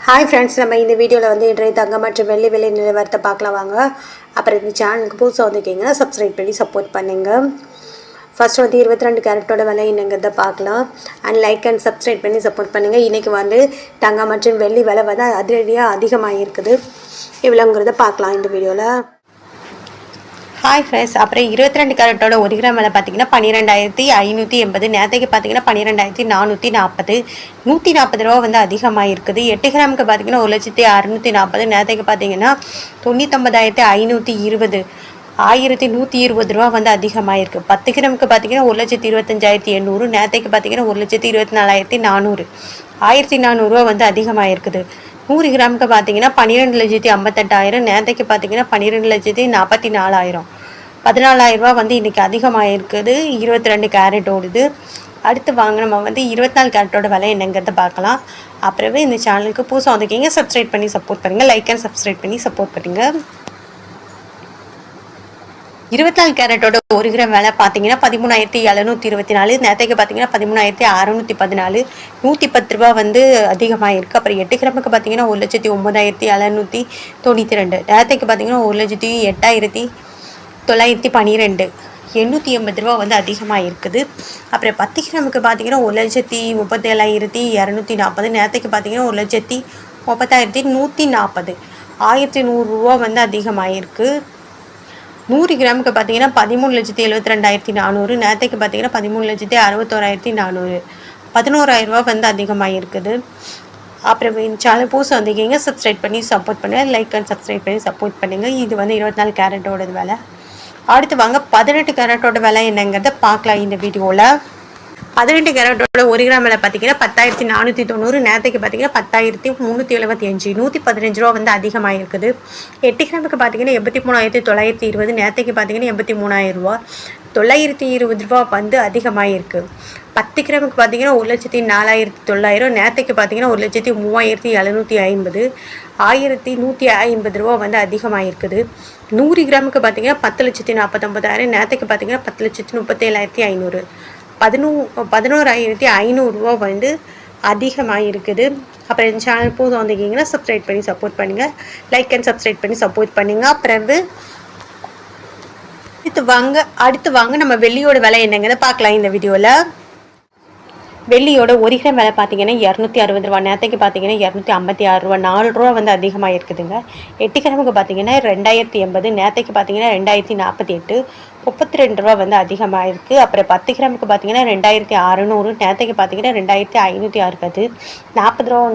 Hi friends, நம்ம இந்த வீடியோவில் வந்து இன்றைய தங்கம் மற்றும் வெள்ளி விலை நிலவரத்தை பார்க்கலாம் வாங்க. அப்புறம் இந்த சேனலுக்கு புதுசாக வந்துருக்கீங்கன்னா சப்ஸ்கிரைப் பண்ணி சப்போர்ட் பண்ணுங்கள். ஃபர்ஸ்ட் வந்து 22 கேரட்டோட விலை என்னங்கிறத பார்க்கலாம். அண்ட் லைக் அண்ட் சப்ஸ்கிரைப் பண்ணி சப்போர்ட் பண்ணுங்கள். இன்றைக்கி வந்து தங்கம் மற்றும் வெள்ளி விலை வந்து அதிரடியாக அதிகமாக இருக்குது. இவ்வளோங்கிறத பார்க்கலாம் இந்த வீடியோவில். ஹாய் ஃப்ரெண்ட்ஸ், அப்புறம் 22 கேரட்டோட 1 கிராம் விலை பார்த்தீங்கன்னா 12,580. நேற்றுக்கு பார்த்தீங்கன்னா 12,440. 140 ரூபா வந்து அதிகமாக இருக்குது. 8 கிராமுக்கு பார்த்தீங்கன்னா 1,640. நேற்றுக்கு பார்த்தீங்கன்னா 99,520. 1,120 ரூபா வந்து அதிகமாக இருக்குது. 10 கிராமுக்கு பார்த்தீங்கன்னா 1,25,800. நேற்றுக்கு பார்த்தீங்கன்னா 1,24,400. 1,400 ரூபா வந்து அதிகமாக இருக்குது. 100 கிராமுக்கு பார்த்தீங்கன்னா 12,58,000. நேற்றுக்கு பார்த்தீங்கன்னா 12,44,000. 14,000 ரூபா வந்து இன்றைக்கி அதிகமாக இருக்குது. 22 கேரட்டோடுது. அடுத்து வாங்க நம்ம வந்து 24 கேரட்டோட விலை என்னங்கிறத பார்க்கலாம். அப்புறமே இந்த சேனலுக்கு புதுசாக வந்துருக்கீங்க, சப்ஸ்கிரைப் பண்ணி சப்போர்ட் பண்ணுங்கள். லைக் அண்ட் சப்ஸ்கிரைப் பண்ணி சப்போர்ட் பண்ணுங்கள். 24 கேரட்டோட 1 கிராம் விலை பார்த்தீங்கன்னா 13,724. நேற்றுக்கு பார்த்தீங்கன்னா 13,614. 110 ரூபா வந்து அதிகமாக இருக்குது. அப்புறம் 8 கிராமுக்கு பார்த்தீங்கன்னா 1,09,792. நேற்றுக்கு பார்த்தீங்கன்னா 1,08,912. 880 ரூபா வந்து அதிகமாக இருக்குது. அப்புறம் 10 கிராமுக்கு பார்த்தீங்கன்னா 1,37,240. நேற்றுக்கு பார்த்தீங்கன்னா 1,30,140. 1,100 ரூபா வந்து அதிகமாக இருக்குது. 100 கிராமுக்கு பார்த்தீங்கன்னா 13,72,400. நேற்றுக்கு பார்த்தீங்கன்னா 13,61,400. 11,000 ரூபா வந்து அதிகமாக இருக்குது. அப்புறம் சேனல் புதுசாக வந்திருக்கீங்க, சப்ஸ்கிரைப் பண்ணி சப்போர்ட் பண்ணுங்கள். லைக் அண்ட் சப்ஸ்கிரைப் பண்ணி சப்போர்ட் பண்ணுங்கள். இது வந்து 24 கேரட்டோட விலை. அடுத்து வாங்க 18 கேரட்டோட விலை என்னங்கிறத பார்க்கலாம் இந்த வீடியோவில். 18 கேரட்டோட 1 கிராம் விலை பார்த்தீங்கன்னா 10,490. நேற்றுக்கு பார்த்தீங்கன்னா 10,375. 115 ரூபா வந்து அதிகமாக இருக்குது. 8 கிராமுக்கு பார்த்தீங்கன்னா 83,920. நேற்றுக்கு பார்த்தீங்கன்னா 83,000 ரூபா. 920 ரூபா வந்து அதிகமாக இருக்குது. 10 கிராமுக்கு பார்த்தீங்கன்னா 1,04,900. நேற்றுக்கு பார்த்தீங்கன்னா 1,03,750. 1,150 ரூபா வந்து அதிகமாக இருக்குது. 100 கிராமுக்கு பார்த்தீங்கன்னா 10,49,000. நேற்றுக்கு பார்த்தீங்கன்னா 10,37,500. 11,500 ரூபா வந்து அதிகமாக இருக்குது. அப்புறம் இந்த சேனல் புதுசாக வந்திருக்கீங்கன்னா சப்ஸ்கிரைப் பண்ணி சப்போர்ட் பண்ணுங்கள். லைக் அண்ட் சப்ஸ்கிரைப் பண்ணி சப்போர்ட் பண்ணுங்கள். அப்புறம் அடுத்து வாங்க நம்ம வெள்ளியோட விலை என்னங்கிறத பார்க்கலாம் இந்த வீடியோவில். வெள்ளியோட 1 கிராம் விலை பார்த்தீங்கன்னா 260 ரூபா. நேற்றுக்கு பார்த்தீங்கன்னா 256 ரூபா. 4 ரூபா வந்து அதிகமாக இருக்குதுங்க. 8 கிராமுக்கு பார்த்தீங்கன்னா 2,080. நேற்றுக்கு பார்த்தீங்கன்னா 2,048. 32 ரூபா வந்து அதிகமாக இருக்குது. அப்புறம் 10 கிராமுக்கு பார்த்தீங்கன்னா 2,600. நேற்றுக்கு பார்த்தீங்கன்னா 2,560. 40 ரூபா வந்து